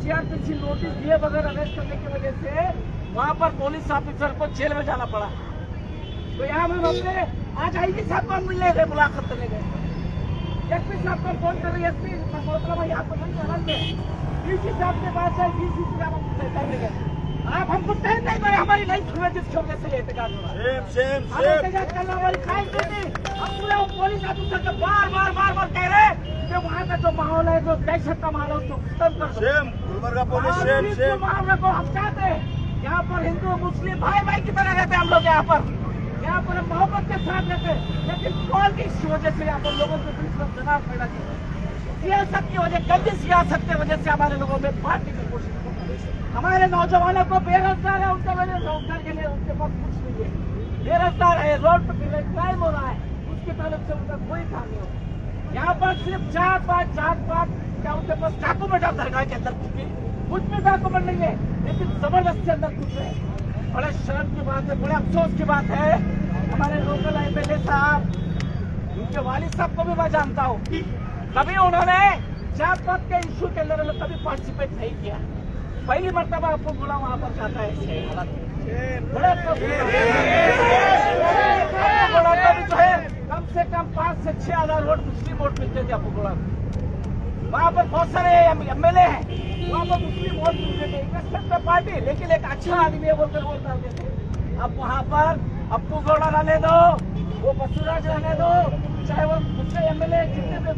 CrPC notice दिए बगैर arrest करने की वजह से वहाँ पर पुलिस ऑफिसर को जेल में जाना पड़ा। तो यहाँ हम अपने आज आईजी साहब को मिलने गए, मुलाकात करने गए। एसपी साहब को फोन कर रही है, एसपी महोदय भाई आप डीसी साहब के पास है, डीसी साहब करने गए। आप हमको तय नहीं करे, हमारी नहीं सुने जिसकी वजह से एहतजाज हो रहा है। एहतजाज करना हमारी ख्वाहिश नहीं थी। हम पूरे पुलिस ऑफिसर को बार बार कह रहे कि वहाँ का जो माहौल है, जो दहशत का माहौल है, उसको खत्म कर दो। मामले को हम चाहते हैं यहाँ पर हिंदू मुस्लिम भाई की तरह रहते हम लोग। यहाँ पर हम मोहब्बत के साथ रहते, लेकिन कौन की वजह से यहाँ पर लोगों के बीच में तनाव पैदा किया। सियासत की वजह, गंदी सियासत की वजह से हमारे लोगों में बांटने की कोशिश की। हमारे नौजवानों को बेरोजगार है, उनके वजह रोजगार के लिए उनके पास कुछ नहीं है। बेरोजगार है, रोड पर क्राइम हो रहा है, उसकी तरफ से उनका कोई काम नहीं होता। यहाँ पर सिर्फ जात पात क्या उनके पास डॉक्यूमेंट है दरगाह के अंदर कुछ भी डॉक्यूमेंट नहीं है, लेकिन जबरदस्ती अंदर कुछ है। बड़े शर्म की बात है, बड़े अफसोस की बात है। हमारे लोकल एमएलए साहब, उनके वालिद साहब को भी मैं जानता हूँ, कभी उन्होंने जात पात के इश्यू के अंदर कभी पार्टिसिपेट नहीं किया। पहली मर्तबा आपको बोला वहाँ पर जाता है। बड़े जो है कम से कम 5 से 6 हजार वोट मुस्लिम वोट मिलते थे आपको बोला। वहाँ पर बहुत सारे एमएलए हैं, वहाँ पर मुस्लिम वोट मिलते थे पार्टी, लेकिन एक अच्छा आदमी है बोलकर वोट डालते थे। अब वहाँ पर अप्पू गौड़ा रहने दो, वो बसुराज रहने दो, चाहे वो दूसरे एमएलए जितने भी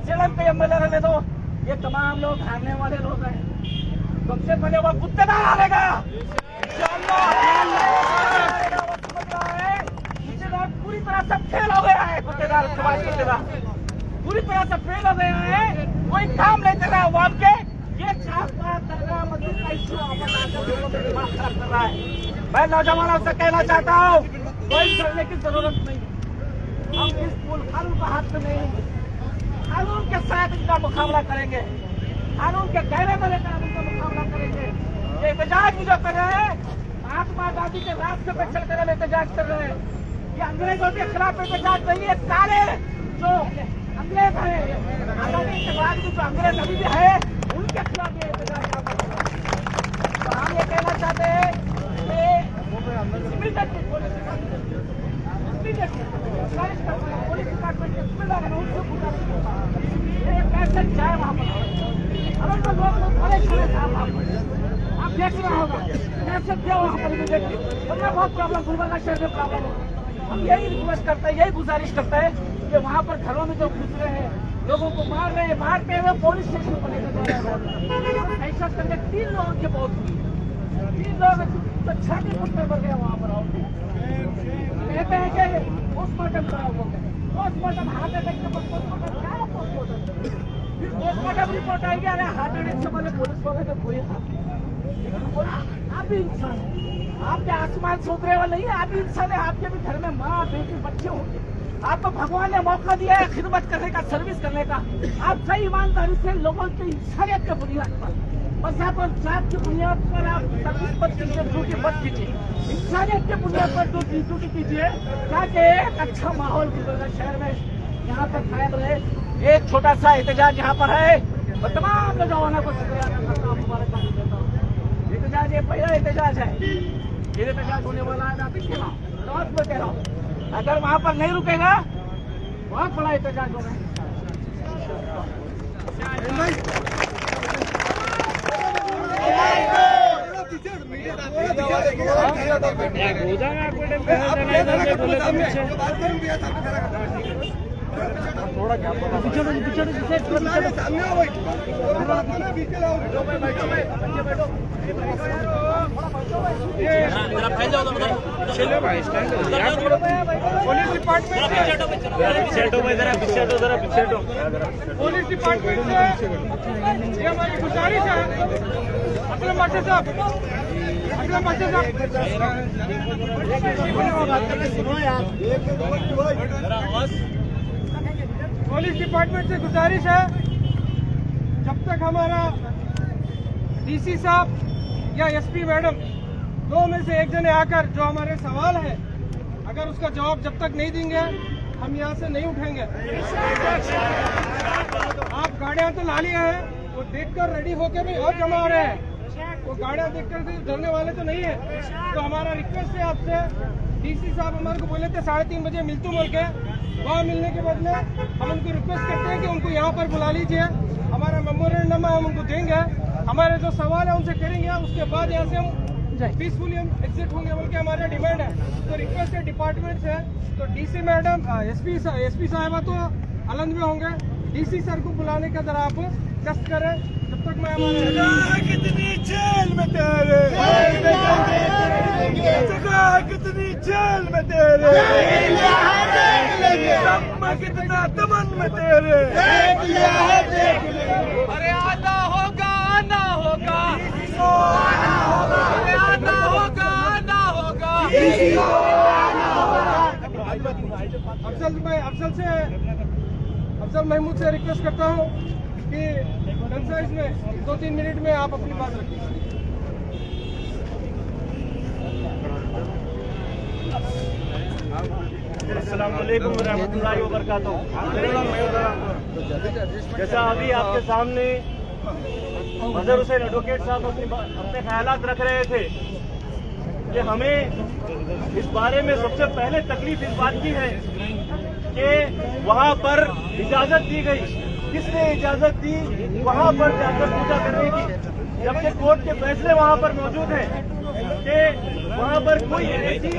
सेलम के एमएलए रहने दो, ये तमाम लोग हारने वाले लोग हैं। सबसे पहले वो गुत्तेदार हारेगा, गुत्तेदार पूरी तरह से फेल हो गया है। गुत्तेदार पूरी तरह से फेल हो गया है, कोई काम नहीं कर रहा है। वहाँ के ये दरगाह मस्जिद का इश्यू दिमाग खराब कर रहा है। मैं नौजवानों से कहना चाहता हूँ, कोई करने की जरूरत नहीं। हम इस कानून का हाथ में नहीं, कानून के साथ इनका मुकाबला करेंगे, कानून के कहने पर इनका मुकाबला करेंगे। ये एहतजाज भी जो कर रहे हैं, महात्मा गांधी के रास्ते पर चल कर एहतजाज कर रहे हैं। ये अंग्रेजों के खिलाफ एहतजाज नहीं है, काले जो अंग्रेज है, आजादी के बाद भी जो अंग्रेज अभी भी है, उनके खिलाफ ये एहतजाज कर रहे हैं। तो हम ये कहना चाहते हैं कि पुलिस डिपार्टमेंट के जिम्मेदार है, उनसे पूछा कैसे जाए वहाँ पर। अगर तो लोग परेशान है साहब, आप देख रहे होगा कैसे क्या वहाँ पर हमें बहुत प्रॉब्लम, गुलबर्गा शहर में प्रॉब्लम है। हम यही रिक्वेस्ट करते हैं, यही गुजारिश करते हैं कि वहाँ पर घरों में जो घुस रहे हैं, लोगों को मार रहे हैं, मारते हुए पुलिस स्टेशन पर लेकर जा रहे हैं। ऐसा करके 3 लोगों की मौत हुई, 3 लोग तो छाती फुटने पर गया वहाँ पर। कहते हैं कि पोस्टमार्टम खराब हो गया, पोस्टमार्टम हार्ट अटैक के बाद पोस्टमार्टम क्या है? पोस्टमार्टम रिपोर्ट आएगी, अरे हार्ट अटैक से पहले पुलिस वाले ने कोई आप भी इंसान है, आपके आसमान से उतरे हुए नहीं है, आप भी इंसान है। आपके भी घर में माँ बेटी बच्चे होंगे, आपको भगवान ने मौका दिया है खिदमत करने का, सर्विस करने का। आप सही ईमानदारी से लोगों की इंसानियत के बुनियाद पर, बस आप जात की बुनियाद पर आप सर्विस मत कीजिए, ड्यूटी मत कीजिए, इंसानियत के बुनियाद पर ड्यूटी कीजिए, ताकि एक अच्छा माहौल गुलबर्गा शहर में यहाँ पर कायम रहे। एक छोटा सा एहतजाज यहाँ पर है, और तमाम नौजवानों को शुक्रिया करता हूँ, मुबारकबाद देता हूँ। एहतजाज ये पहला एहतजाज है, ये एहतजाज होने वाला है। मैं कह रहा हूँ, अगर वहाँ पर नहीं रुकेगा बहुत बड़ा एहतजाज होगा। थोड़ा पुलिस डिपार्टमेंट से ये हमारी गुजारिश है। असलम मास्टर साहब, पुलिस डिपार्टमेंट से गुजारिश है, जब तक हमारा डीसी साहब या एसपी मैडम 2 में से एक जने आकर जो हमारे सवाल है, अगर उसका जवाब जब तक नहीं देंगे हम यहाँ से नहीं उठेंगे। आप गाड़ियाँ तो ला लिए हैं, वो देखकर रेडी होके भी और जमा हो रहे हैं, वो गाड़ियां देखकर डरने वाले तो नहीं है। तो हमारा रिक्वेस्ट है आपसे, डीसी साहब हमारे को बोले थे 3:30 बजे मिलतू बोल के, वहाँ मिलने के बदले हम उनको रिक्वेस्ट करते हैं कि उनको यहाँ पर बुला लीजिए, हमारा मेमोरेंडम हम उनको देंगे, हमारे जो सवाल है उनसे करेंगे, उसके बाद यहाँ से हम पीसफुली हम एग्जिट होंगे बोल के हमारा डिमांड है। तो रिक्वेस्ट है डिपार्टमेंट से, तो डीसी मैडम एसपी साहिबा तो आनंद में होंगे, डीसी सर को बुलाने का जरा आप कष्ट करें। जब तक मैं कितनी जेल में तेरे जगह, कितनी जेल में तेरे मैं कितना दमन में तेरे। अरे आना होगा, आना होगा, अरे आना होगा, आना होगा। अफजल महमूद से रिक्वेस्ट करता हूँ कि कंसाइज में 2-3 मिनट में आप अपनी बात रखिए। अस्सलाम वालेकुम रहमतुल्लाहि व बरकातहू। जैसा अभी आपके सामने अजहर हुसैन एडवोकेट साहब अपने ख्यालात रख रहे थे कि हमें इस बारे में सबसे पहले तकलीफ इस बात की है कि वहाँ पर इजाजत दी गई, किसने इजाजत दी वहाँ पर जाकर पूजा करने की, जबकि कोर्ट के फैसले वहाँ पर मौजूद हैं कि वहाँ पर कोई ऐसी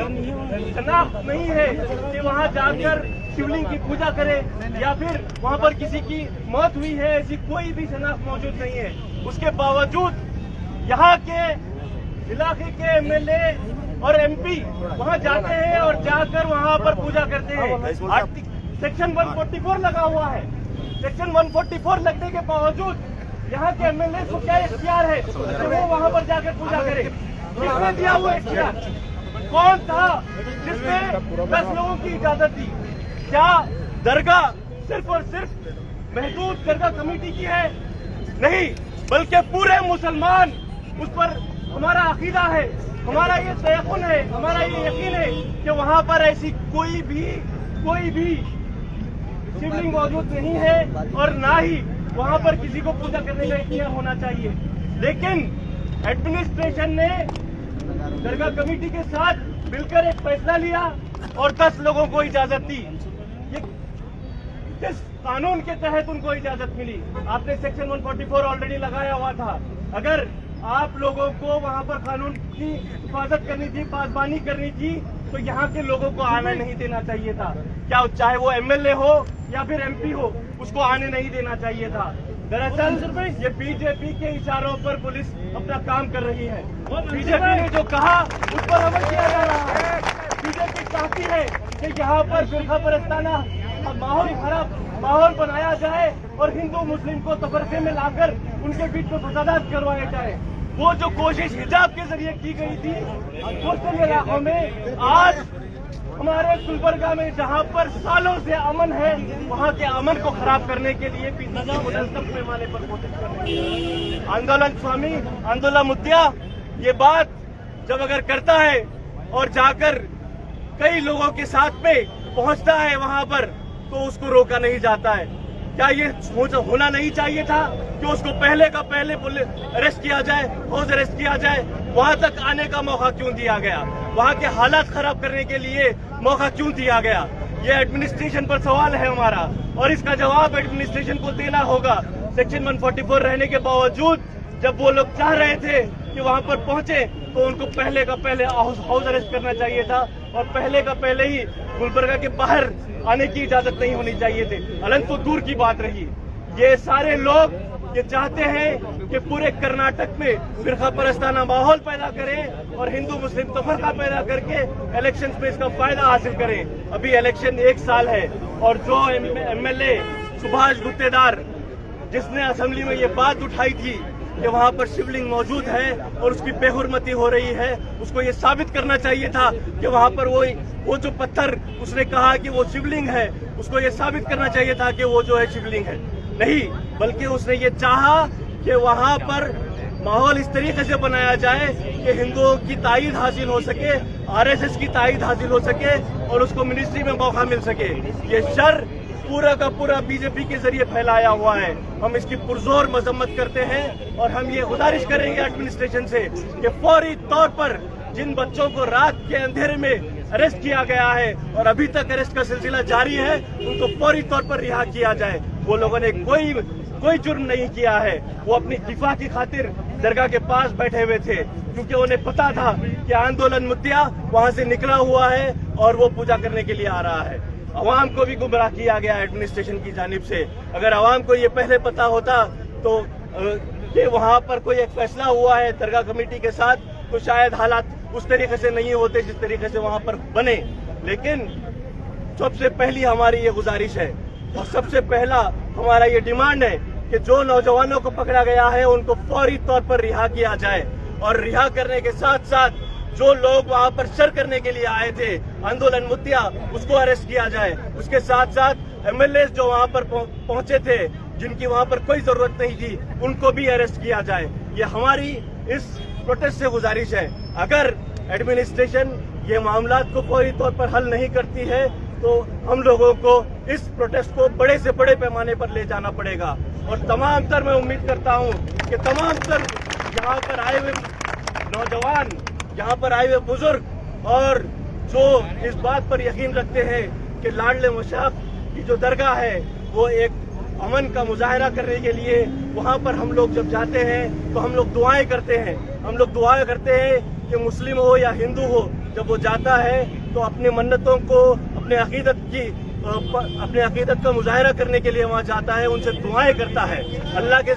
शनाख्त नहीं है कि वहाँ जाकर शिवलिंग की पूजा करे, या फिर वहाँ पर किसी की मौत हुई है, ऐसी कोई भी शनाख्त मौजूद नहीं है। उसके बावजूद यहाँ के इलाके के एमएलए और एमपी वहाँ जाते हैं और जाकर वहाँ पर पूजा करते हैं। सेक्शन 144 लगा हुआ है, सेक्शन 144 लगने के बावजूद यहाँ के एमएलए को क्या इख्तियार है कि वो वहाँ पर जाकर पूजा करे? किसने दिया हुआ इख्तियार? कौन था जिसने 10 लोगों की इजाजत दी? क्या दरगाह सिर्फ और सिर्फ महदूद दरगाह कमेटी की है? नहीं, बल्कि पूरे मुसलमान उस पर हमारा अकीदा है, हमारा ये तयक़ुन है, हमारा ये यकीन है कि वहाँ पर ऐसी कोई भी शिवलिंग मौजूद नहीं है और ना ही वहाँ पर किसी को पूजा करने का इख्तियार होना चाहिए। लेकिन एडमिनिस्ट्रेशन ने दरगाह कमेटी के साथ मिलकर एक फैसला लिया और 10 लोगों को इजाजत दी। ये किस कानून के तहत उनको इजाजत मिली? आपने सेक्शन 144 ऑलरेडी लगाया हुआ था। अगर आप लोगों को वहाँ पर कानून की हिफाजत करनी थी, पासबानी करनी थी, तो यहाँ के लोगों को आना नहीं देना चाहिए था। क्या चाहे वो एमएलए हो या फिर एमपी हो, उसको आने नहीं देना चाहिए था। दरअसल ये बीजेपी के इशारों पर पुलिस अपना काम कर रही है। बीजेपी ने जो कहा उस पर अमल किया जा रहा है। बीजेपी चाहती है कि यहाँ पर फिरका परस्ताना माहौल बनाया जाए और हिंदू मुस्लिम को तफरके में लाकर उनके बीच में फसादात करवाए जाए। वो जो कोशिश हिजाब के जरिए की गई थी मुस्लिम इलाकों में, आज हमारे गुलबर्गा में जहां पर सालों से अमन है, वहां के अमन को खराब करने के लिए पैमाने पर कोशिश कर रही है। आंदोलन स्वामी आंदोलन मुद्दा ये बात जब अगर करता है और जाकर कई लोगों के साथ में पहुंचता है वहां पर, तो उसको रोका नहीं जाता है। क्या ये होना नहीं चाहिए था कि उसको पहले का पहले अरेस्ट किया जाए, हाउस अरेस्ट किया जाए? वहां तक आने का मौका क्यों दिया गया? वहां के हालात खराब करने के लिए मौका क्यों दिया गया? ये एडमिनिस्ट्रेशन पर सवाल है हमारा और इसका जवाब एडमिनिस्ट्रेशन को देना होगा। सेक्शन 144 रहने के बावजूद जब वो लोग चाह रहे थे कि वहां पर पहुंचे, तो उनको पहले का पहले हाउस अरेस्ट करना चाहिए था और पहले का पहले ही गुलबर्गा के बाहर आने की इजाजत नहीं होनी चाहिए थी। अलग तो दूर की बात रही, ये सारे लोग ये चाहते हैं कि पूरे कर्नाटक में फिरका परस्ताना माहौल पैदा करें और हिंदू मुस्लिम तफरका पैदा करके इलेक्शन में इसका फायदा हासिल करें। अभी इलेक्शन 1 साल है और जो एमएलए सुभाष गुत्तेदार जिसने असेंबली में ये बात उठाई थी कि वहां पर शिवलिंग मौजूद है और उसकी बेहुरमती हो रही है, उसको ये साबित करना चाहिए था कि वहां पर वो जो पत्थर उसने कहा कि वो शिवलिंग है, उसको ये साबित करना चाहिए था कि वो जो है शिवलिंग है। नहीं, बल्कि उसने ये चाहा कि वहां पर माहौल इस तरीके से बनाया जाए कि हिंदुओं की ताईद हासिल हो सके, आरएसएस की ताईद हासिल हो सके और उसको मिनिस्ट्री में मौका मिल सके। ये शर पूरा का पूरा बीजेपी के जरिए फैलाया हुआ है। हम इसकी पुरजोर मजम्मत करते हैं और हम ये गुजारिश करेंगे एडमिनिस्ट्रेशन से कि फौरी तौर पर जिन बच्चों को रात के अंधेरे में अरेस्ट किया गया है और अभी तक अरेस्ट का सिलसिला जारी है, उनको फौरी तौर पर रिहा किया जाए। वो लोगों ने कोई जुर्म नहीं किया है। वो अपनी दिफा की खातिर दरगाह के पास बैठे हुए थे, क्योंकि उन्हें पता था कि आंदोलन मुद्दा वहां से निकला हुआ है और वो पूजा करने के लिए आ रहा है। अवाम को भी गुमराह किया गया एडमिनिस्ट्रेशन की जानिब से। अगर अवाम को ये पहले पता होता तो कि वहां पर कोई एक फैसला हुआ है दरगाह कमेटी के साथ, तो शायद हालात उस तरीके से नहीं होते जिस तरीके से वहां पर बने। लेकिन सबसे पहली हमारी ये गुजारिश है और सबसे पहला हमारा ये डिमांड है कि जो नौजवानों को पकड़ा गया है उनको फौरी तौर पर रिहा किया जाए, और रिहा करने के साथ साथ जो लोग वहां पर सर करने के लिए आए थे आंदोलन मुद्दा, उसको अरेस्ट किया जाए। उसके साथ साथ एमएलए जो वहां पर पहुंचे थे, जिनकी वहां पर कोई जरूरत नहीं थी, उनको भी अरेस्ट किया जाए। ये हमारी इस प्रोटेस्ट से गुजारिश है। अगर एडमिनिस्ट्रेशन ये मामलात को फौरी तौर पर हल नहीं करती है तो हम लोगों को इस प्रोटेस्ट को बड़े से बड़े पैमाने पर ले जाना पड़ेगा। और तमाम तर मैं उम्मीद करता हूं कि तमाम तर यहाँ पर आए हुए नौजवान, यहाँ पर आए हुए बुजुर्ग और जो इस बात पर यकीन रखते हैं कि लाडले मुशाक की जो दरगाह है वो एक अमन का मुजाहरा करने के लिए वहाँ पर हम लोग जब जाते हैं तो हम लोग दुआएं करते हैं। हम लोग दुआएं करते हैं कि मुस्लिम हो या हिंदू हो, जब वो जाता है तो अपनी मन्नतों को, अपने अकीदत का मुजाहरा करने के लिए वहाँ जाता है, उनसे दुआएं करता है, अल्लाह के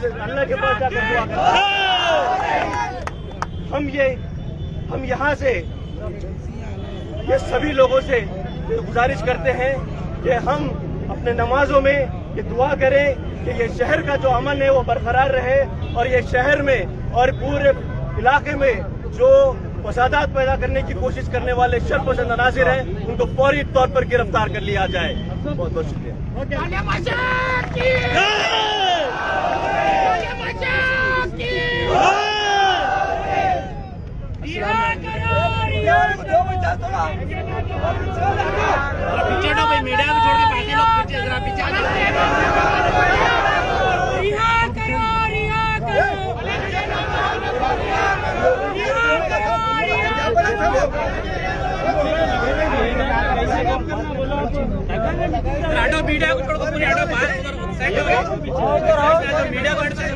पास जाकर दुआ करता है। हम यहाँ से ये सभी लोगों से गुजारिश करते हैं कि हम अपने नमाजों में ये दुआ करें कि ये शहर का जो अमन है वो बरकरार रहे और ये शहर में और पूरे इलाके में जो फसादात पैदा करने की कोशिश करने वाले शरपसंद अनासिर हैं उनको फौरी तौर पर गिरफ्तार कर लिया जाए। बहुत बहुत मीडिया को छोड़ के बाकी लोग पीछे जरा पीछे आ जाओ। मीडिया को छोड़ पूरी आडो बाहर सेट हो मीडिया को सेट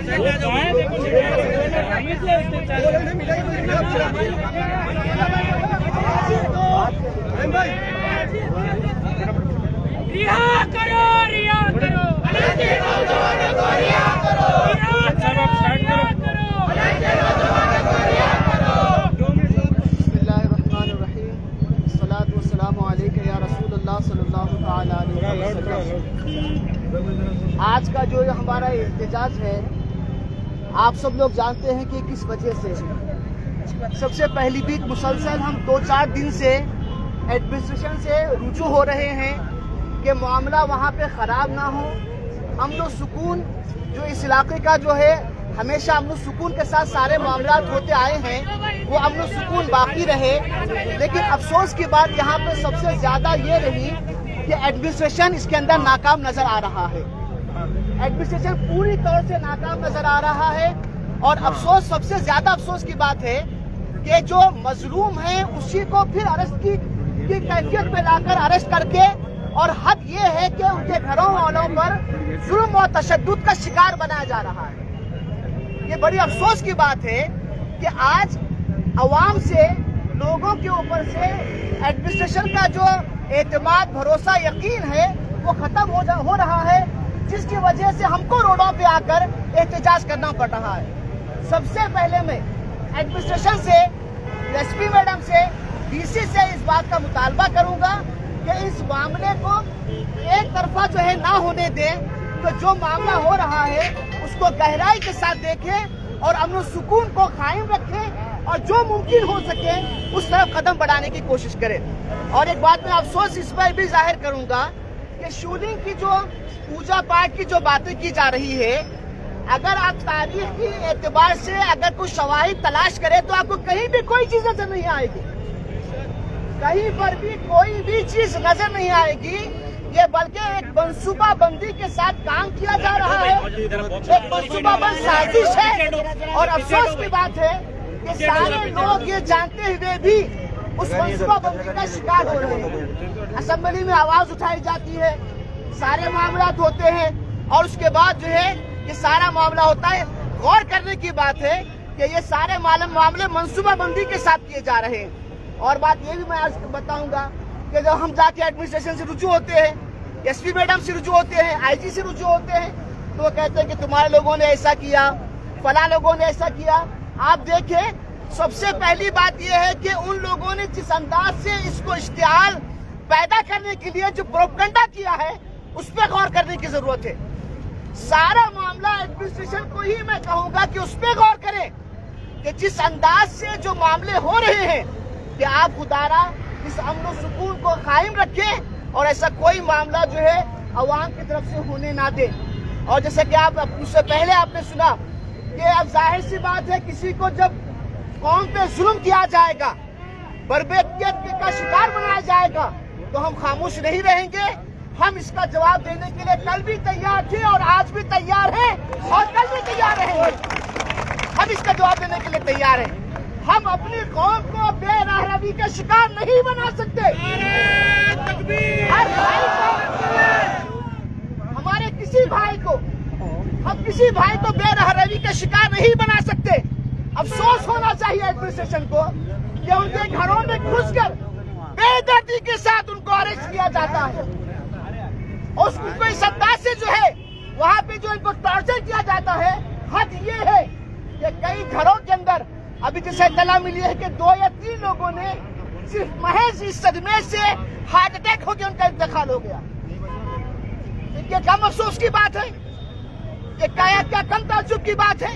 रिहा करो, रिहा करो, आज का जो हमारा एहतजाज है आप सब लोग जानते हैं कि किस वजह से। सबसे पहली भी मुसलसल हम 2-4 दिन से एडमिनिस्ट्रेशन से रुजू हो रहे हैं कि मामला वहाँ पे ख़राब ना हो, अमन सुकून जो इस इलाके का जो है हमेशा अमन सुकून के साथ सारे मामलात होते आए हैं, वो अमन सुकून बाकी रहे। लेकिन अफसोस की बात यहाँ पे सबसे ज़्यादा ये रही कि एडमिनिस्ट्रेशन इसके अंदर नाकाम नज़र आ रहा है। एडमिनिस्ट्रेशन पूरी तौर से नाकाम नज़र आ रहा है और अफसोस, सबसे ज़्यादा अफसोस की बात है कि जो मजलूम है उसी को फिर अरेस्ट की कैफियत में लाकर अरेस्ट करके, और हद ये है कि उनके घरों वालों पर जुल्म और तशद्दुद का शिकार बनाया जा रहा है। ये बड़ी अफसोस की बात है कि आज अवाम से, लोगों के ऊपर से एडमिनिस्ट्रेशन का जो एतमाद, भरोसा, यकीन है वो खत्म हो रहा है, जिसकी वजह से हमको रोडों पे आकर एहतजाज करना पड़ रहा है। सबसे पहले मैं एडमिनिस्ट्रेशन से, एसपी मैडम से, डीसी से इस बात का मुतालबा करूंगा कि इस मामले को एक तरफा जो है ना होने दें, तो जो मामला हो रहा है उसको गहराई के साथ देखें और अमन सुकून को कायम रखें और जो मुमकिन हो सके उस तरफ कदम बढ़ाने की कोशिश करें। और एक बात मैं अफसोस इस पर भी जाहिर करूंगा कि शूटिंग की जो पूजा पाठ की जो बातें की जा रही है, अगर आप तारीख की एतबार से अगर कुछ शवाहिद तलाश करें तो आपको कहीं भी कोई चीज नजर नहीं आएगी, कहीं पर भी कोई भी चीज नजर नहीं आएगी ये बल्कि एक मनसूबाबंदी के साथ काम किया जा रहा है, एक मनसूबाबंद साजिश है। और अफसोस की बात है कि सारे लोग ये जानते हुए भी उस मनसूबाबंदी का शिकार हो रहे हैं। असेंबली में आवाज उठाई जाती है, सारे मामला होते हैं और उसके बाद जो है ये सारा मामला होता है। गौर करने की बात है कि ये सारे मामले मनसूबाबंदी के साथ किए जा रहे हैं। और बात ये भी मैं आज बताऊंगा कि जब हम जाके एडमिनिस्ट्रेशन से रुजू होते हैं, एसपी मैडम से रुजू होते हैं, आईजी से रुजू होते हैं, तो वो कहते हैं कि तुम्हारे लोगों ने ऐसा किया, फला लोगों ने ऐसा किया। आप देखें, सबसे पहली बात यह है कि उन लोगों ने जिस अंदाज से इसको इश्तिहार पैदा करने के लिए जो प्रोपेगेंडा किया है, उस पर गौर करने की जरूरत है। सारा मामला एडमिनिस्ट्रेशन को ही मैं कहूंगा कि उस पर गौर करें कि जिस अंदाज से जो मामले हो रहे हैं, कि आप खुदारा इस अमन सुकून को कायम रखें और ऐसा कोई मामला जो है अवाम की तरफ से होने ना दे। और जैसा कि आप उससे पहले आपने सुना कि अब जाहिर सी बात है, किसी को जब कौम पे जुल्म किया जाएगा, बर्बरियत का शिकार बनाया जाएगा, तो हम खामोश नहीं रहेंगे। हम इसका जवाब देने के लिए कल भी तैयार थे और आज भी तैयार हैं और कल भी तैयार रहेंगे। हम इसका जवाब देने के लिए तैयार हैं। हम अपनी कौम को बेरहमी का शिकार नहीं बना सकते। हर भाई को, हमारे किसी भाई को, हम किसी भाई को बेरहमी का शिकार नहीं बना सकते। अफसोस होना चाहिए एडमिनिस्ट्रेशन को कि उनके घरों में घुसकर बेदर्दी के साथ उनको अरेस्ट किया जाता है। उसको इस अंदाज से जो है वहाँ पे जो इनको टॉर्चर किया जाता है। हद ये है कि कई घरों के अंदर अभी जैसे इत्तला मिली है कि 2 या 3 लोगों ने सिर्फ महज इस सदमे से हार्ट अटैक होकर उनका इंतकाल हो गया। ये कम अफसोस की बात है, ये क्या कम ताज्जुब की बात है।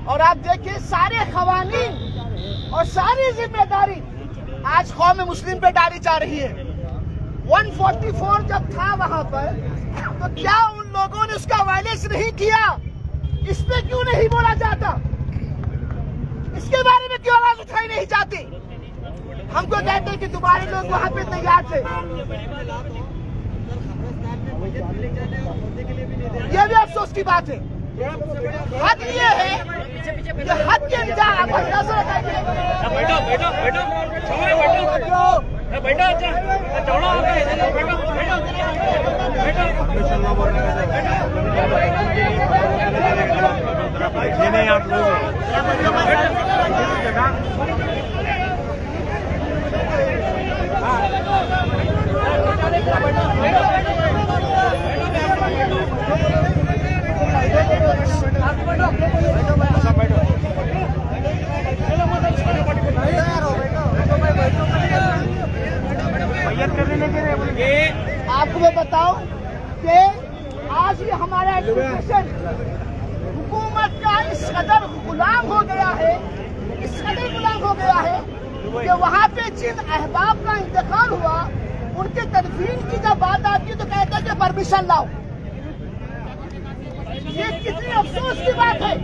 और आप देखिए, सारे खवानीन और सारी जिम्मेदारी आज कौम मुस्लिम पे डाली जा रही है। 144 जब था वहां पर, तो क्या उन लोगों ने उसका वायलेंस नहीं किया? इस पे क्यों नहीं बोला जाता? इसके बारे में क्यों आवाज उठाई नहीं जाती? हमको कहते हैं कि तुम्हारे लोग वहाँ पे तैयार थे। यह भी अफसोस की बात है। हद ये है कि हद के नहीं आप लोग आपको मैं बताऊं कि आज ये हमारा एडमिनिस्ट्रेशन हुकूमत का इस कदर गुलाम हो गया है, इस कदर गुलाम हो गया है कि वहाँ पे जिन अहबाब का इंतकाल हुआ, उनके तदफीन की जब बात आती है तो कहते हैं कि परमिशन लाओ। ये कितनी अफसोस की बात है।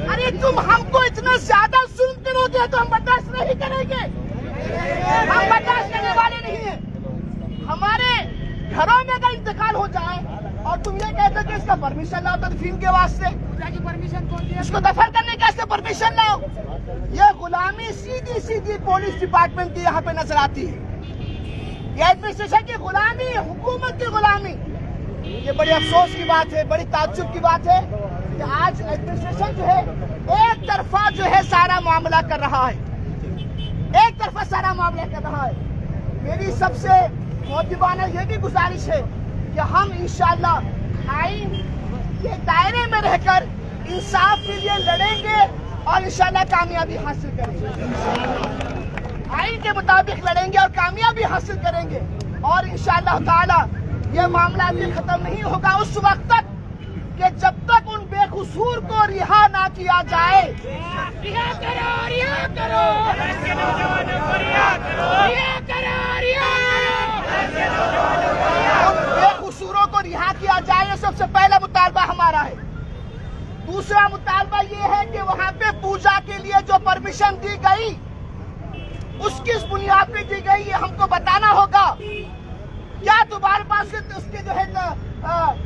अरे तुम हमको इतना ज्यादा जुल्म करोगे तो हम बर्दाश्त नहीं करेंगे। हम बर्दाश्त करने वाले नहीं है। हमारे घरों में अगर इंतकाल हो जाए और तुम ये कहते हो कि इसका परमिशन लाओ तदफीन के वास्ते, इसको दफन करने के वास्ते परमिशन लाओ। ये गुलामी सीधी सीधी पुलिस डिपार्टमेंट की यहाँ पे नजर आती है। ये एडमिनिस्ट्रेशन की गुलामी, हुकूमत की गुलामी। ये बड़ी अफसोस की बात है, बड़ी ताज्जुब की बात है कि आज एडमिनिस्ट्रेशन जो है एक तरफा जो है सारा मामला कर रहा है, एक तरफा सारा मामला कर रहा है। मेरी सबसे मोहब्बाना ये भी गुजारिश है कि हम इंशाअल्लाह आईन के दायरे में रहकर इंसाफ के लिए लड़ेंगे और इंशाअल्लाह कामयाबी हासिल करेंगे। आईन के मुताबिक लड़ेंगे और कामयाबी हासिल करेंगे। और इंशाअल्लाह ताला ये मामला अभी खत्म नहीं होगा उस वक्त तक कि जब तक उन बेकसूर को रिहा ना किया जाए। रिहा करो, रिहा करो, रिहा करो, रिहा करो, रिहा करो। उन बेकसूरों को रिहा किया जाए, ये सबसे पहला मुतालबा हमारा है। दूसरा मुतालबा ये है कि वहाँ पे पूजा के लिए जो परमिशन दी गई, उसकी बुनियाद पे दी गई, ये हमको बताना होगा। क्या तुम्हारे पास उसके जो है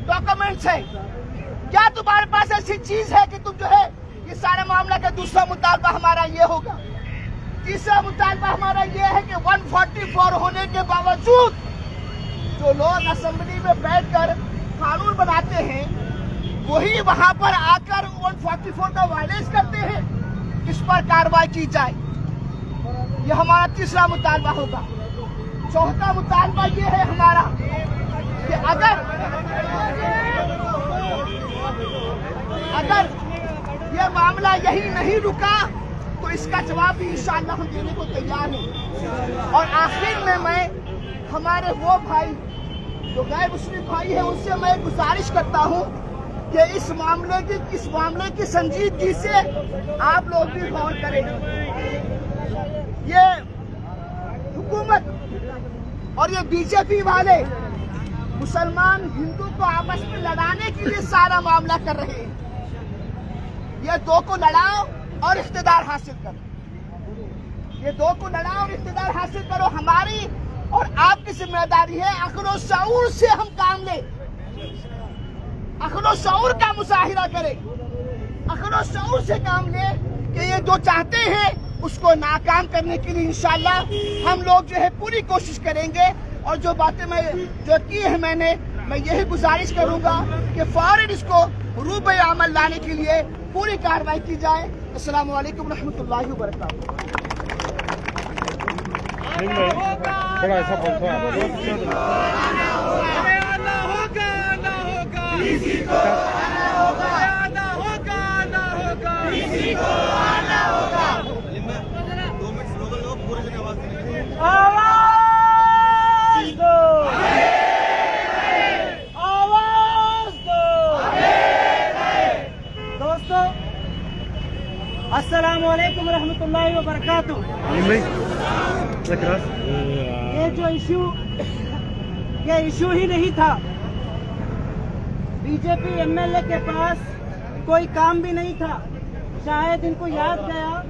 डॉक्यूमेंट्स है? क्या तुम्हारे पास ऐसी चीज है कि तुम जो है ये सारा मामला का दूसरा मुतालबा हमारा ये होगा? तीसरा मुतालबा हमारा ये है कि 144 होने के बावजूद जो लोग असेंबली में बैठकर कानून बनाते हैं वही वहां पर आकर 144 का वायलेट करते हैं। इस पर कार्रवाई की जाए, यह हमारा तीसरा मुतालबा होगा। चौथा मुतालबा ये है हमारा कि अगर यह मामला यही नहीं रुका तो इसका जवाब भी इंशाअल्लाह हम देने को तैयार हैं। और आखिर में मैं हमारे वो भाई जो गैर मुस्लिम भाई है उनसे मैं गुजारिश करता हूँ कि इस मामले की संजीदगी से आप लोग भी गौर करें। ये हुकूमत और ये बीजेपी वाले मुसलमान हिंदू को आपस में लड़ाने के लिए सारा मामला कर रहे हैं। ये दो को लड़ाओ और इख्तिदार हासिल करो, ये दो को लड़ाओ और इख्तिदार हासिल करो। हमारी और आपकी जिम्मेदारी है अक्ल शऊर से हम काम ले, अक्ल शऊर का मुशाहिदा करें, अक्ल शऊर से काम ले कि ये जो चाहते हैं उसको नाकाम करने के लिए इंशाअल्लाह हम लोग जो है पूरी कोशिश करेंगे। और जो बातें मैं जो की है मैं यही गुजारिश करूंगा कि फौरन इसको रूबे अमल लाने के लिए पूरी कार्रवाई की जाए। अस्सलाम वालेकुम रहमतुल्लाहि व बरकातहू। थोड़ा ऐसा बोलता दोस्तों, अस्सलाम वालेकुम रहमतुल्लाहि व बरकातहू। ये जो ये इशू ही नहीं था। बीजेपी एमएलए के पास कोई काम भी नहीं था। शायद इनको याद गया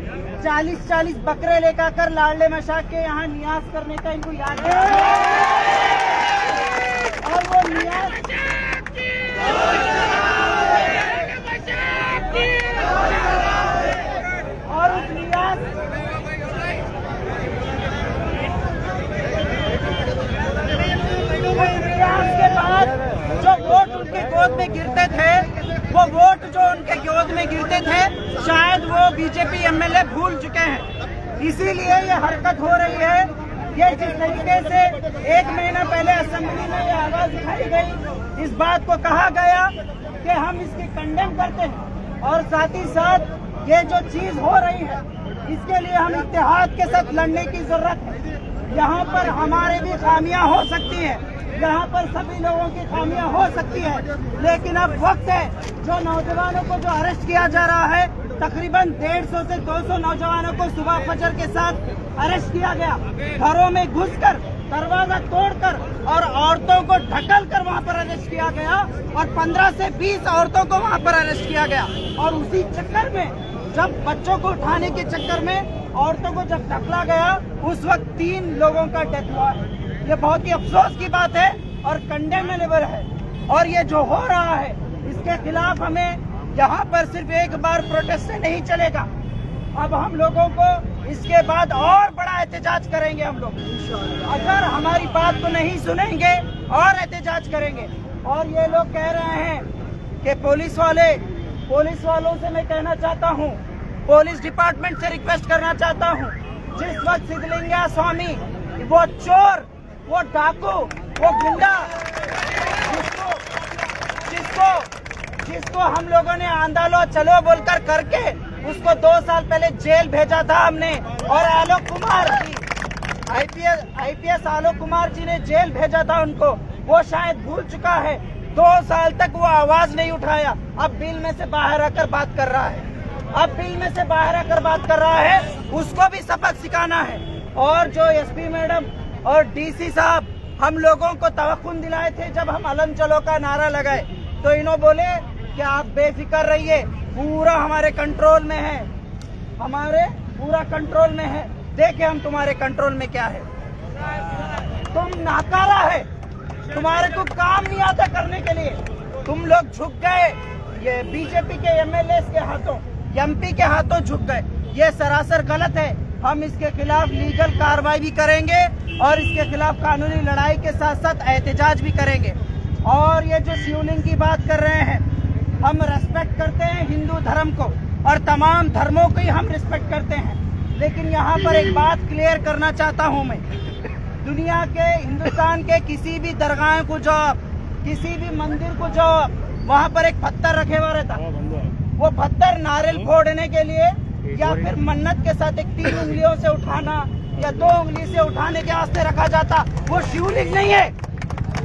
40-40 बकरे लेकर कर लाडले मशाक के यहाँ नियाज करने का इनको याद गया। और वो नियाज और उस नियाज के बाद जो वोट उनके गोद में गिरते थे, वो वोट जो उनके गोद में गिरते थे शायद वो बीजेपी एमएलए भूल चुके हैं। इसीलिए ये हरकत हो रही है। ये जिस तरीके से 1 महीना पहले असेंबली में ये आवाज उठाई गई, इस बात को कहा गया कि हम इसकी कंडेम करते हैं और साथ ही साथ ये जो चीज हो रही है इसके लिए हम इत्तेहाद के साथ लड़ने की जरूरत है। यहाँ पर हमारे भी खामियां हो सकती है, यहाँ पर सभी लोगों की खामियां हो सकती है, लेकिन अब वक्त है जो नौजवानों को जो अरेस्ट किया जा रहा है, तकरीबन 150 से 200 नौजवानों को सुबह फजर के साथ अरेस्ट किया गया। घरों में घुसकर, दरवाजा तोड़कर और औरतों को ढकल कर वहाँ पर अरेस्ट किया गया और 15 से 20 औरतों को वहाँ पर अरेस्ट किया गया। और उसी चक्कर में जब बच्चों को उठाने के चक्कर में औरतों को जब ढकला गया, उस वक्त 3 लोगों का डेथ हुआ है। ये बहुत ही अफसोस की बात है और कंडेमेनेबल है। और ये जो हो रहा है इसके खिलाफ हमें यहाँ पर सिर्फ एक बार प्रोटेस्ट से नहीं चलेगा। अब हम लोगों को इसके बाद और बड़ा एहतजाज करेंगे। हम लोग अगर हमारी बात को नहीं सुनेंगे और एहतजाज करेंगे। और ये लोग कह रहे हैं कि पुलिस वालों से मैं कहना चाहता हूँ, पुलिस डिपार्टमेंट से रिक्वेस्ट करना चाहता हूँ, जिस वक्त सिद्धलिंगा स्वामी वो चोर, वो डाकू, वो गुंडा जिसको हम लोगों ने आंदोलन चलो बोलकर करके उसको 2 साल पहले जेल भेजा था हमने। और आलोक कुमार जी, आईपीएस आलोक कुमार जी ने जेल भेजा था उनको। वो शायद भूल चुका है। 2 साल तक वो आवाज नहीं उठाया। अब बिल में से बाहर आकर बात कर रहा है। उसको भी सबक सिखाना है। और जो एसपी मैडम और डीसी साहब हम लोगों को तवक्कुन दिलाए थे जब हम अलम चलो का नारा लगाए, तो इन्होंने बोले कि आप बेफिक्र रहिए, पूरा हमारे कंट्रोल में है, पूरा कंट्रोल में है। देखे हम तुम्हारे कंट्रोल में क्या है। तुम नाकारा है, तुम्हारे को काम नहीं आता करने के लिए, तुम लोग झुक गए, ये बीजेपी के एमएलए के हाथों, एमपी के हाथों झुक गए। ये सरासर गलत है। हम इसके खिलाफ लीगल कार्रवाई भी करेंगे और इसके खिलाफ कानूनी लड़ाई के साथ साथ एहतजाज भी करेंगे। और ये जो शिवलिंग की बात कर रहे हैं, हम रेस्पेक्ट करते हैं हिंदू धर्म को और तमाम धर्मों को ही हम रिस्पेक्ट करते हैं, लेकिन यहाँ पर एक बात क्लियर करना चाहता हूँ मैं। दुनिया के, हिंदुस्तान के किसी भी दरगाह को जाओ, किसी भी मंदिर को जाओ, वहाँ पर एक पत्थर रखे हुआ रहता। वो पत्थर नारियल फोड़ने के लिए या फिर मन्नत के साथ एक 3 उंगलियों से उठाना या 2 उंगली से उठाने के वास्ते रखा जाता। वो शिवलिंग नहीं है,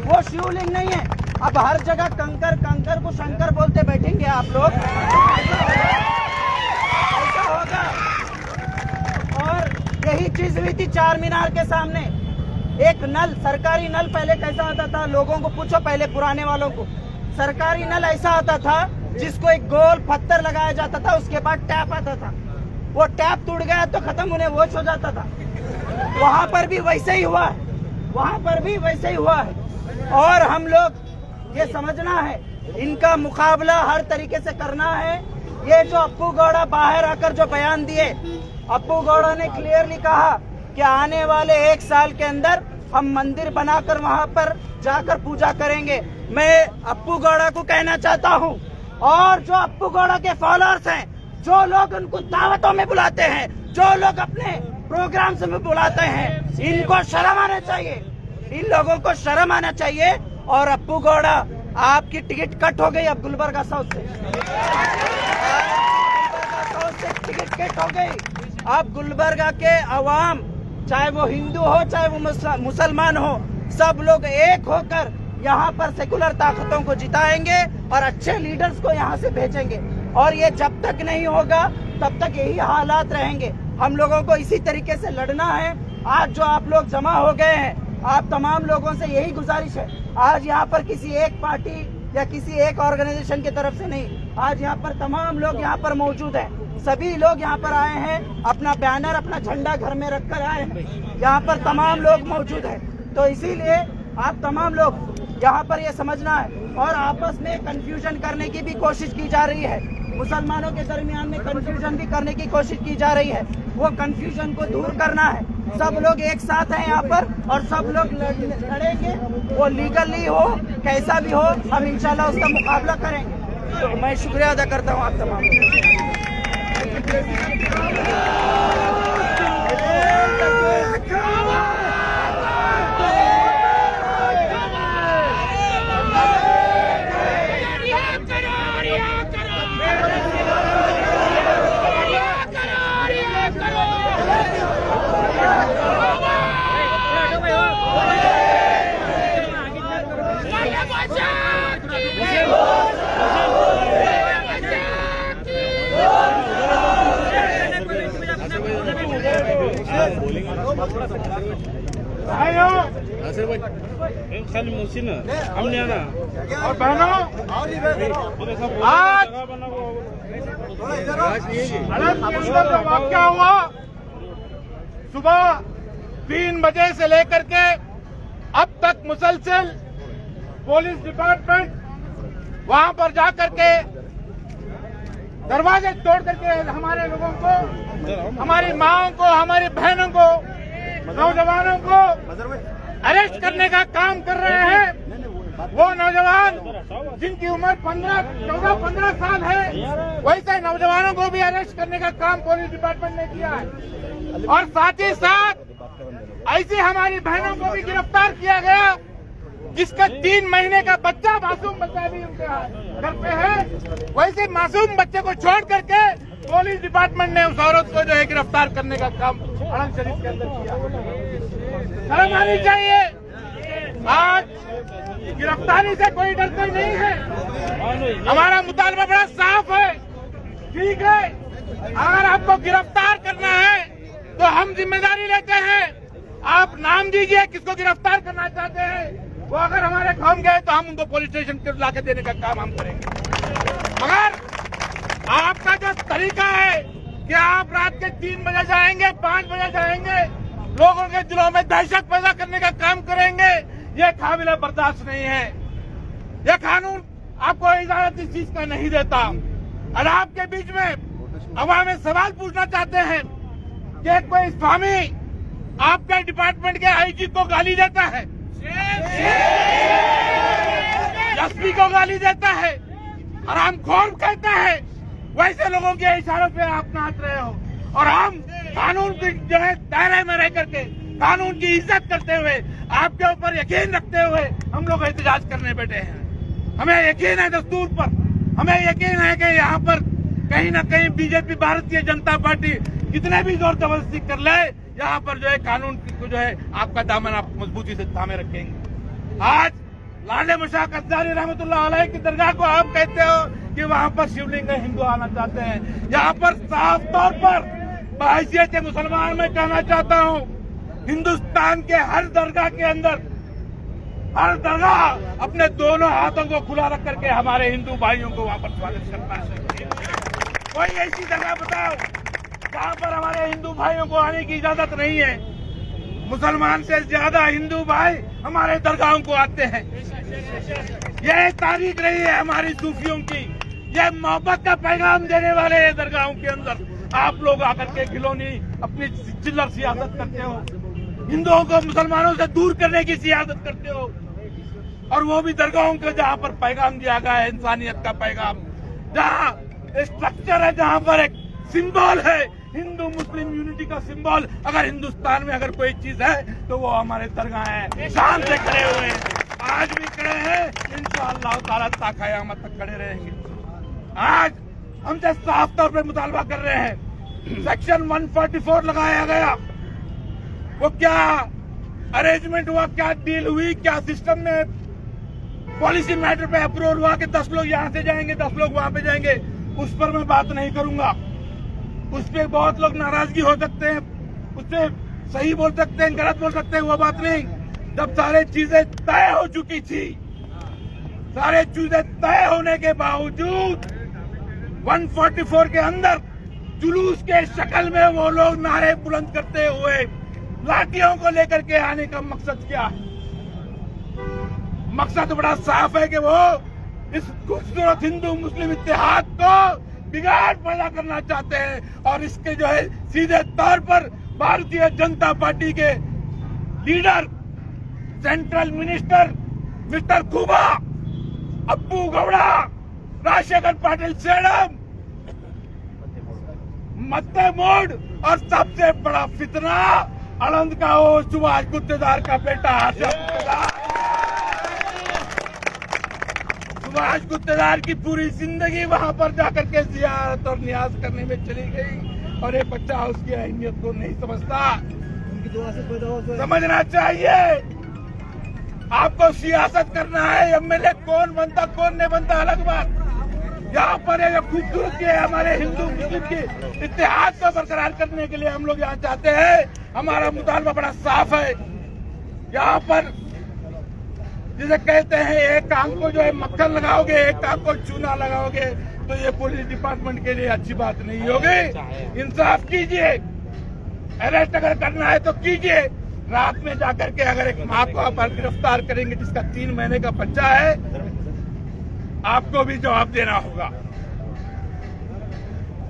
वो शिवलिंग नहीं है। अब हर जगह कंकर, कंकर को शंकर बोलते बैठेंगे आप लोग, ऐसा होगा। और यही चीज हुई थी चार मीनार के सामने। एक नल, सरकारी नल पहले कैसा आता था, लोगों को पूछो पहले पुराने वालों को। सरकारी नल ऐसा आता था जिसको एक गोल पत्थर लगाया जाता था, उसके बाद टैप आता था। वो टैप टूट गया तो खत्म होने वॉश हो जाता था। वहां पर भी वैसे ही हुआ है, वहां पर भी वैसे ही हुआ है। और हम लोग ये समझना है, इनका मुकाबला हर तरीके से करना है। ये जो अप्पू गौड़ा बाहर आकर जो बयान दिए, अप्पू गौड़ा ने क्लियरली कहा कि आने वाले 1 साल के अंदर हम मंदिर बनाकर वहां पर जाकर पूजा करेंगे। मैं अप्पू गौड़ा को कहना चाहता हूं, और जो अप्पू गौड़ा के फॉलोअर्स हैं, जो लोग उनको दावतों में बुलाते हैं, जो लोग अपने प्रोग्राम्स में बुलाते हैं, इनको शर्म आना चाहिए, इन लोगों को शर्म आना चाहिए। और अप्पू गौड़ा, आपकी टिकट कट हो गई अब गुलबर्गा साउथ से, टिकट कट हो गई। अब गुलबर्गा के अवाम, चाहे वो हिंदू हो चाहे वो मुसलमान हो, सब लोग एक होकर यहाँ पर सेकुलर ताकतों को जिताएंगे और अच्छे लीडर्स को यहाँ से भेजेंगे। और ये जब तक नहीं होगा तब तक यही हालात रहेंगे। हम लोगों को इसी तरीके से लड़ना है। आज जो आप लोग जमा हो गए हैं, आप तमाम लोगों से यही गुजारिश है, आज यहाँ पर किसी एक पार्टी या किसी एक ऑर्गेनाइजेशन की तरफ से नहीं, आज यहाँ पर तमाम लोग यहाँ पर मौजूद हैं। सभी लोग यहाँ पर आए हैं, अपना बैनर, अपना झंडा घर में रखकर आए हैं। यहाँ पर तमाम लोग मौजूद हैं, तो इसीलिए आप तमाम लोग यहाँ पर ये समझना है। और आपस में कंफ्यूजन करने की भी कोशिश की जा रही है, मुसलमानों के दरमियान में कंफ्यूजन भी करने की कोशिश की जा रही है। वो कंफ्यूजन को दूर करना है। सब लोग एक साथ हैं यहाँ पर और सब लोग लड़ेंगे, वो लीगली हो कैसा भी हो, हम इंशाल्लाह उसका मुकाबला करेंगे। तो मैं शुक्रिया अदा करता हूँ आप तमाम खाली मुसी ना हमने आना और बहनों, आज वाक्या हुआ सुबह 3 बजे से लेकर के अब तक मुसलसल पुलिस डिपार्टमेंट वहां पर जाकर के दरवाजे तोड़ करके हमारे लोगों को, हमारी माओं को, हमारी बहनों को, नौजवानों को अरेस्ट करने का काम कर रहे हैं। वो नौजवान जिनकी उम्र 14-15 साल है, वैसे नौजवानों को भी अरेस्ट करने का काम पुलिस डिपार्टमेंट ने किया है। और साथ ही साथ ऐसी हमारी बहनों को भी गिरफ्तार किया गया जिसका 3 महीने का बच्चा, मासूम बच्चा भी उनके घर पे है। वैसे मासूम बच्चे को छोड़ करके पुलिस डिपार्टमेंट ने उस औरत को जो है गिरफ्तार करने का काम अड़ंग शरीफ के अंदर किया। शर्म आनी चाहिए। आज गिरफ्तारी से कोई डरता ही नहीं है। हमारा मुतालबा बड़ा साफ है। ठीक है, अगर आपको गिरफ्तार करना है तो हम जिम्मेदारी लेते हैं। आप नाम दीजिए किसको गिरफ्तार करना चाहते हैं। वो अगर हमारे कौम गए तो हम उनको पुलिस स्टेशन लाके देने का काम हम करेंगे। मगर आपका जो तरीका है कि आप रात के 3 बजे जाएंगे, 5 बजे जाएंगे, लोगों के दिलों में दहशत पैदा करने का काम करेंगे, ये काबिल बर्दाश्त नहीं है। ये कानून आपको इजाजत इस चीज का नहीं देता। और आपके बीच में अवाम सवाल पूछना चाहते हैं कि कोई स्वामी आपके डिपार्टमेंट के आईजी को गाली देता है, एसपी को गाली देता है, हरामखोर कहता है, वैसे लोगों के इशारों पे आप नाच रहे हो। और हम कानून की जो है दायरे में रह करके कानून की इज्जत करते हुए आपके ऊपर यकीन रखते हुए हम लोग एहतजाज करने बैठे हैं। हमें यकीन है दस्तूर पर, हमें यकीन है कि यहाँ पर कहीं न कहीं बीजेपी भारतीय जनता पार्टी कितने भी जोर जबरदस्ती कर ले, यहाँ पर जो है कानून को जो है आपका दामन आप मजबूती से थामे रखेंगे। आज लाडे मुशाह कद्दारी रहमतुल्लाह अलैह की दरगाह को आप कहते हो कि वहाँ पर शिवलिंग हिंदू आना चाहते हैं। यहाँ पर साफ तौर पर बहैसियत मुसलमान मैं कहना चाहता हूँ, हिंदुस्तान के हर दरगाह के अंदर हर दरगाह अपने दोनों हाथों को खुला रख करके हमारे हिंदू भाइयों को वहाँ पर स्वागत करना चाहिए। कोई ऐसी जगह बताओ जहाँ पर हमारे हिंदू भाइयों को आने की इजाजत नहीं है। मुसलमान से ज्यादा हिंदू भाई हमारे दरगाहों को आते हैं। यह तारीख रही है हमारी सूफियों की, यह मोहब्बत का पैगाम देने वाले हैं दरगाहों के अंदर। आप लोग आकर के खिलौनी अपनी चिल्लर सियासत करते हो, हिंदुओं को मुसलमानों से दूर करने की सियासत करते हो, और वो भी दरगाहों के जहाँ पर पैगाम दिया गया है इंसानियत का पैगाम, जहाँ स्ट्रक्चर है, जहाँ पर एक सिंबल है हिंदू मुस्लिम यूनिटी का सिंबल। अगर हिंदुस्तान में अगर कोई चीज है तो वो हमारे दरगाह है, शान से खड़े हुए हैं, आज भी खड़े हैं, इंशाअल्लाह ताला ता क़यामत तक खड़े रहेंगे। आज हमसे साफ तौर पर मुतालबा कर रहे हैं, सेक्शन 144 लगाया गया, वो क्या अरेंजमेंट हुआ, क्या डील हुई, क्या सिस्टम में पॉलिसी मैटर पे अप्रूवल हुआ कि 10 लोग यहाँ से जाएंगे 10 लोग वहाँ पे जाएंगे, उस पर मैं बात नहीं करूंगा। उस पर बहुत लोग नाराजगी हो सकते हैं, उससे सही बोल सकते हैं, गलत बोल सकते हैं, वो बात नहीं। जब सारे चीजें तय हो चुकी थी, सारे चीजें तय होने के बावजूद 144 के अंदर जुलूस के शक्ल में वो लोग नारे बुलंद करते हुए लाठियों को लेकर के आने का मकसद क्या है? मकसद बड़ा साफ है कि वो इस खूबसूरत हिंदू मुस्लिम इत्तेहाद को बिगाड़ पैदा करना चाहते हैं। और इसके जो है सीधे तौर पर भारतीय जनता पार्टी के लीडर सेंट्रल मिनिस्टर मिस्टर खुबा, अप्पू गौड़ा, राजशेखर पाटिल सेडम, मत्ते मोड, और सबसे बड़ा फितना आनंद का वो सुभाष गुत्तेदार का बेटा सुभाष गुत्तेदार की पूरी जिंदगी वहां पर जाकर के जियारत और नियाज करने में चली गई, और ये बच्चा उसकी अहमियत को नहीं समझता। समझना चाहिए, आपको सियासत करना है, एमएलए कौन बनता कौन नहीं बनता अलग बात। यहाँ पर ये खूबसूरती है हमारे हिंदू मुस्लिम की इत्तेहाद को बरकरार करने के लिए हम लोग यहाँ चाहते हैं। हमारा मुतालबा बड़ा साफ है, यहाँ पर जिसे कहते हैं एक आंख को जो है मक्खन लगाओगे, एक आंख को चूना लगाओगे, तो ये पुलिस डिपार्टमेंट के लिए अच्छी बात नहीं होगी। इंसाफ कीजिए, अरेस्ट अगर करना है तो कीजिए। रात में जाकर के अगर एक माँ को आप गिरफ्तार करेंगे जिसका 3 महीने का बच्चा है, आपको भी जवाब देना होगा।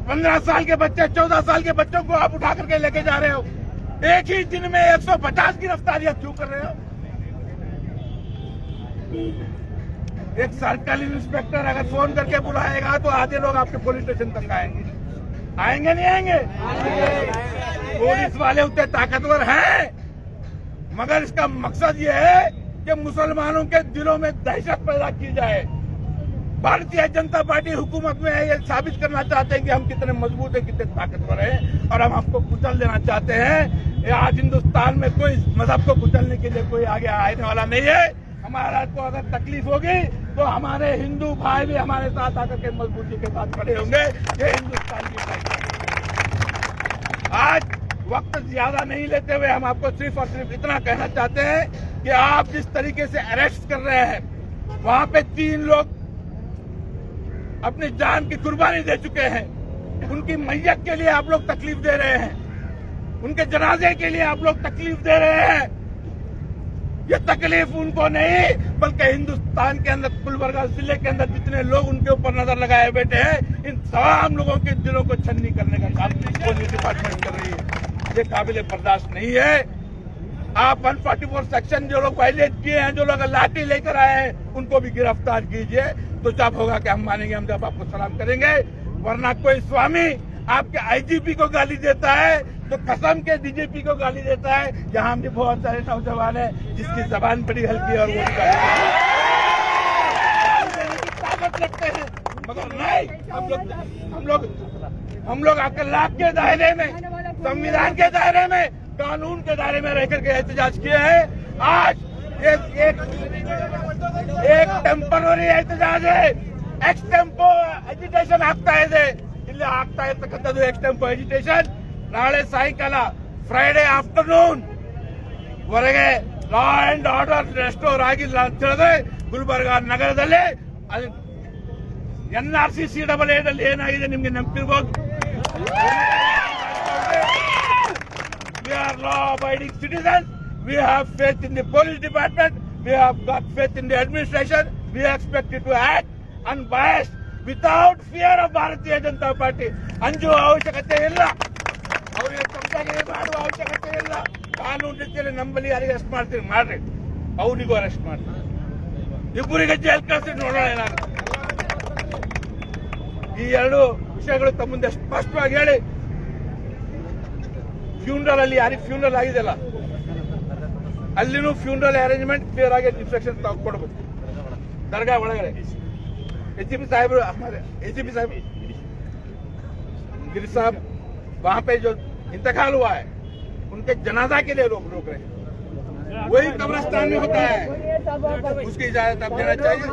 15 साल के बच्चे, 14 साल के बच्चों को आप उठा करके लेके जा रहे हो, एक ही दिन में 150 गिरफ्तारियां क्यों कर रहे हो? एक सर्कल इंस्पेक्टर अगर फोन करके बुलाएगा तो आधे लोग आपके पुलिस स्टेशन तक आएंगे, आएंगे नहीं आएंगे? पुलिस वाले उतने ताकतवर हैं, मगर इसका मकसद ये है कि मुसलमानों के दिलों में दहशत पैदा की जाए। भारतीय जनता पार्टी हुकूमत में है, ये साबित करना चाहते हैं कि हम कितने मजबूत हैं, कितने ताकतवर हैं, और हम आपको कुचल देना चाहते हैं। आज हिंदुस्तान में कोई मजहब को कुचलने के लिए कोई आगे आने वाला नहीं है। हमारा को अगर तकलीफ होगी तो हमारे हिंदू भाई भी हमारे साथ आकर के मजबूती के साथ खड़े होंगे। ये हिंदुस्तान की तारीख। आज वक्त ज्यादा नहीं लेते हुए हम आपको सिर्फ और सिर्फ इतना कहना चाहते हैं कि आप जिस तरीके से अरेस्ट कर रहे हैं, वहां पे 3 लोग अपनी जान की कुर्बानी दे चुके हैं, उनकी मैयत के लिए आप लोग तकलीफ दे रहे हैं, उनके जनाजे के लिए आप लोग तकलीफ दे रहे हैं। ये तकलीफ उनको नहीं बल्कि हिंदुस्तान के अंदर गुलबर्गा जिले के अंदर जितने लोग उनके ऊपर नजर लगाए बैठे हैं, इन तमाम लोगों के दिलों को छन्नी करने का काम पुलिस डिपार्टमेंट कर रही है। ये काबिल बर्दाश्त नहीं है। आप 144 सेक्शन जो लोग वायलेट किए हैं, जो लोग लाठी लेकर आए हैं, उनको भी गिरफ्तार कीजिए। तो जब होगा कि हम मानेंगे, हम जब आपको सलाम करेंगे। वरना कोई स्वामी आपके आईजीपी को गाली देता है तो कसम के डीजीपी को गाली देता है। यहाँ भी बहुत सारे नौजवान हैं जिसकी जबान बड़ी हल्की है और वो ताकत रखते हैं, मगर नहीं, हम लोग अखलाक के दायरे में, संविधान के दायरे में, कानून के दायरे में रहकर के एहतजाज किए हैं। आज एक टेम्पररी एहतजाज है, एक्स टेम्पो एजिटेशन ಆಗ್ತಾ ಇದೆ, ಇಲ್ಲಿ ಆಗ್ತಾ ಇರತಕ್ಕಂಥದ್ದು ಎಕ್ಸ್ ಟೆಂಪೋ ಎಜಿಟೇಷನ್. ನಾಳೆ ಸಾಯಂಕಾಲ ಫ್ರೈಡೆ ಆಫ್ಟರ್ನೂನ್ ವರೆಗೆ ಲಾ ಅಂಡ್ ಆರ್ಡರ್ ರೆಸ್ಟೋರ್ ಆಗಿಲ್ಲ ಅಂತ ಹೇಳಿದ್ರೆ ಗುಲ್ಬರ್ಗಾ ನಗರದಲ್ಲಿ NRC CAA ದಲ್ಲಿ ಏನಾಗಿದೆ ನಿಮ್ಗೆ ನೆನಪಿರ್ಬೋದು. We are law-abiding citizens. We have faith in the police department. We have got faith in the administration. We expect it to act unbiased without fear of Bharatiya Janata Party. ಅಂಜುವ ಅವಶ್ಯಕತೆ ಇಲ್ಲ, ಅವರಿಗೆ ತಪ್ಪಾಗಿ ಮಾಡುವ ಅವಶ್ಯಕತೆ ಇಲ್ಲ. ಕಾನೂನು ರೀತಿಯಲ್ಲಿ ನಂಬಲ್ಲಿ ಯಾರಿಗೆ ಅರೆಸ್ಟ್ ಮಾಡ್ತೀರಿ ಮಾಡ್ರಿ, ಅವನಿಗೂ ಅರೆಸ್ಟ್ ಮಾಡ್ತೀರಿ, ಇಬ್ಬರಿಗೆ ಜೈಲ್ ಕಳಿಸಿ ನೋಡೋಣ ಏನಾಗುತ್ತೆ. ಈ ಎರಡು ವಿಷಯಗಳು ತಮ್ಮ ಮುಂದೆ ಸ್ಪಷ್ಟವಾಗಿ ಹೇಳಿ, ಫ್ಯೂನರಲ್ ಅಲ್ಲಿ ಯಾರಿಗೆ ಫ್ಯೂನರಲ್ ಆಗಿದೆಯಲ್ಲ ಅಲ್ಲಿನೂ ಫ್ಯೂನರಲ್ ಅರೇಂಜ್ಮೆಂಟ್ ಕ್ಲಿಯರ್ ಆಗಿ ಇನ್ಸ್ಟ್ರಕ್ಷನ್ ಕೊಡಬೇಕು. ದರ್ಗಾ ಒಳಗಡೆ एसीपी साहब, हमारे एसीपी साहब गिरी साहब, वहाँ पे जो इंतकाल हुआ है उनके जनाजा के लिए रोक रहे हैं। वही कब्रिस्तान में होता है, उसकी इजाजत आप देना चाहिए।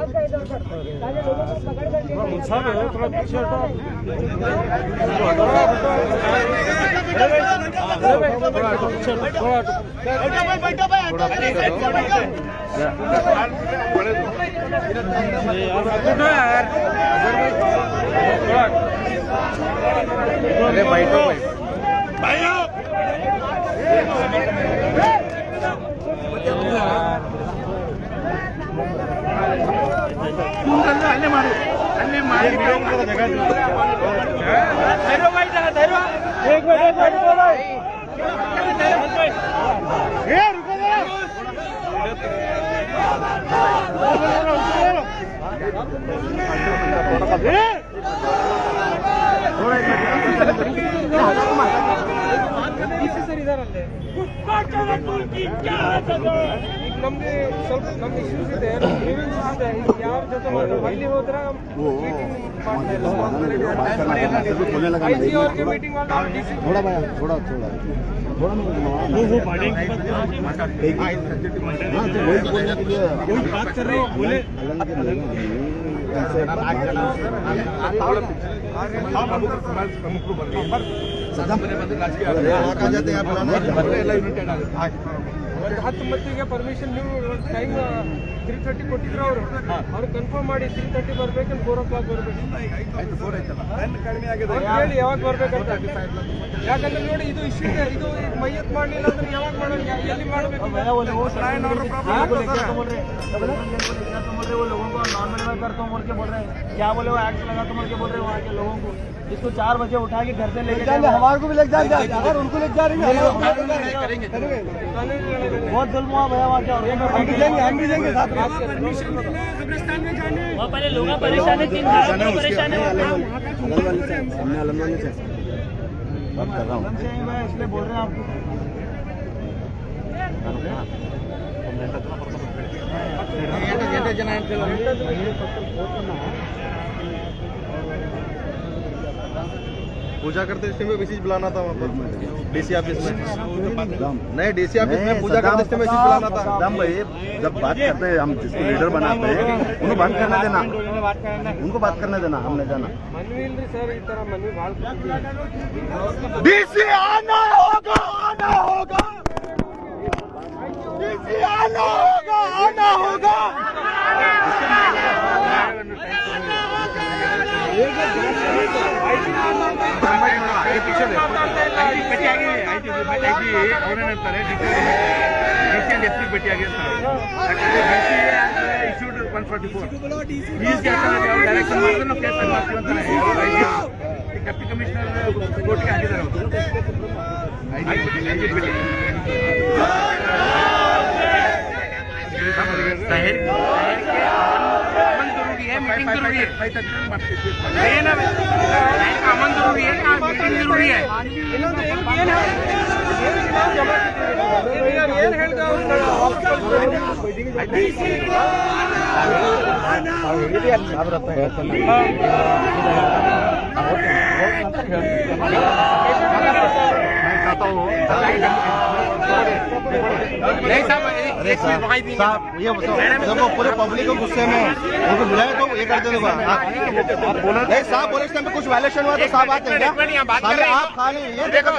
भाइयों ಅಲ್ಲೇ ಮಾಡಿ ನಮ್ಗೆ ಸ್ವಲ್ಪ ನಮ್ಮ ಇಶ್ಯೂಸ್ ಇದೆ, ಗ್ರೀವೆನ್ಸಸ್ ಇದೆ. ಯಾರ ಜೊತೆ ಅಲ್ಲಿ ಹೋದ್ರೆ ಐಜಿ ಅವ್ರಿಗೆ ಮೀಟಿಂಗ್ ಮಾಡಿ ಒಂದು 10 ಮಟ್ಟಿಗೆ ಪರ್ಮಿಷನ್ ನೀವು ಟೈಮ್ 3:30 ಕೊಟ್ಟಿದ್ರು ಅವ್ರು ಕನ್ಫರ್ಮ್ ಮಾಡಿ 3:30 ಬರ್ಬೇಕು, 4 o'clock ಬರ್ಬೇಕು. ಹೇಳಿ ಯಾವಾಗ ಬರ್ಬೇಕಂತ. ಯಾಕಂದ್ರೆ ನೋಡಿ ಇದು ಇಶ್ಯೂ ಇದೆ, ಇದು ಮೈಯತ್ ಮಾಡಲಿಲ್ಲ ಅಂದ್ರೆ ಯಾವಾಗ ಮಾಡೋಣ, ಎಲ್ಲಿ ಮಾಡಬೇಕು. वो लोगों को नॉर्मल में करता हूँ बोल के बोल रहे हैं, क्या बोले वो एक्ट लगा तो बोल के बोल रहे हैं वहाँ के लोगों को, जिसको 4 बजे उठा के घर से लेके जाएंगे, हमारे को भी लेके जाएंगे, अगर उनको लेके जा रहे हैं बहुत जुल्म हुआ भैया वहाँ क्या, हम भी जाएंगे साथ में। कब्रिस्तान में जाने वहाँ पहले लोग परेशान है, 3 घंटे परेशान है, इसलिए बोल रहे हैं आपको। पूजा करते समय मैसेज बुलाना था वहाँ पर डीसी ऑफिस में, नहीं डीसी ऑफिस में पूजा करते समय मैसेज बुलाना था। भाई जब बात करते हैं, हम जिसको लीडर बनाते हैं उनको बात करने देना, उनको बात करने देना, हमने जाना। सर इस तरह मनवी भाल डीसी आना होगा, आना होगा, डीसी आना होगा, आना होगा। पीछे ಅವರೇನು ಹೇಳ್ತಾರೆ ಡಿಸಿಎಂಡ್ ಎಸ್ ಪಿ ಭೇಟಿ ಆಗಿರ್ತಾರೆ ಯಾಕಂದ್ರೆ ಇಶ್ಯೂಡ್ 144 ಫೀಸ್ ಡೈರೆಕ್ಷನ್ ಮಾಡಿದ್ರೆ ನಾವು ಕೇಸ್ ಮಾಡ್ತೀವಿ ಅಂತ ಡೆಪ್ಟಿ ಕಮಿಷನರ್ ಕೋರ್ಟ್ಗೆ ಹಾಕಿದ್ದಾರೆ ಅವರು मीटिंग जरूरी है अमन जरूरी है मीटिंग जरूरी है ಇನ್ನೊಂದು ಏನ್ ಹೇಳಿದ नहीं साहब साहब ये देखो पूरे पब्लिक को गुस्से में उनको बुलाए तो ये कर देगा नहीं साहब बोले इस टाइम पे कुछ वायलेशन हुआ तो साहब आते हैं क्या खाली आप खाली ये देखो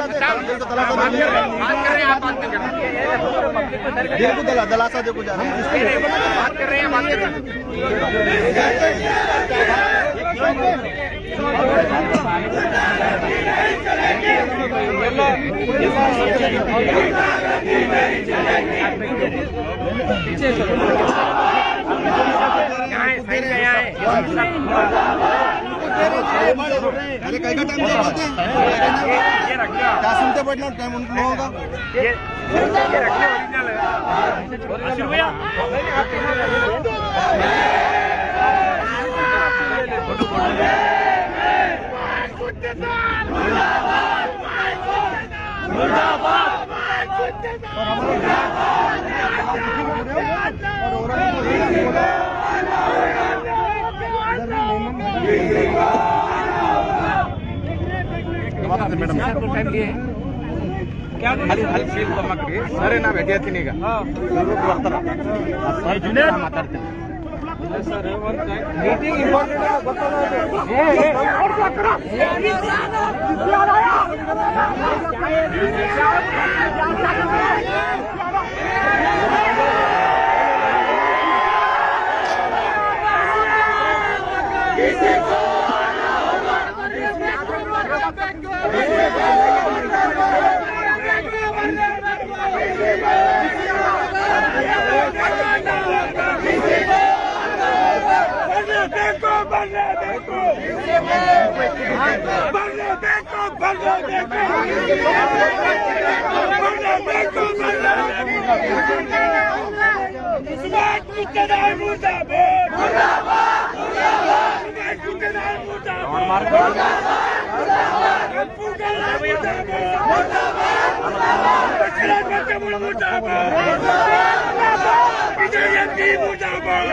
दिल को दलासा देखो जा रहे हैं बात कर रहे हैं अरे कई का टाइम क्या बोलते हैं क्या सुनते बैठना टाइम उन लोगों का ಮೇಡಮ್ ಅಲ್ಲಿ ಫೀಲ್ ಮಕ್ಕಳಿಗೆ ಸರಿ ನಾವು ಎದ್ದೇಳ್ತೀನಿ ಈಗ ಮಾತಾಡ್ತೀನಿ ಮೀಟಿಂಗ್ ಇಂಪಾರ್ಟೆಂಟ್ मुर्दाबाद